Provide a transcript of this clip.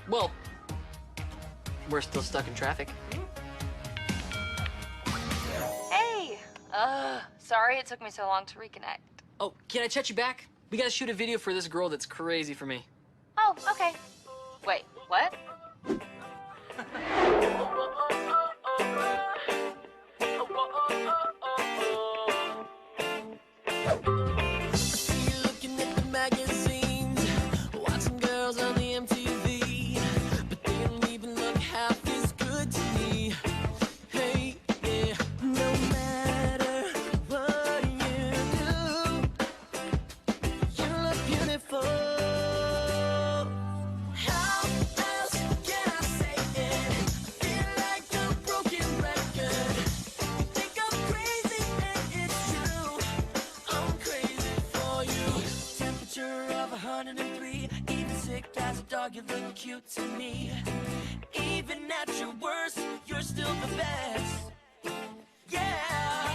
Well, we're still stuck in traffic. Hey! Sorry it took me so long to reconnect. Oh, can I chat you back? We gotta shoot a video for this girl that's crazy for me. Oh, okay. Wait, what? Looking at the magazines, watching girls on the MTV, but they don't even look half as good to me. Hey, yeah, no matter what you do, you look beautiful. How else can I say it? I feel like a broken record. You think I'm crazy and it's true. I'm crazy for you. Temperature of 103. Even sick as a dog, you look cute to me. Even at your worst, you're still the best. Yeah.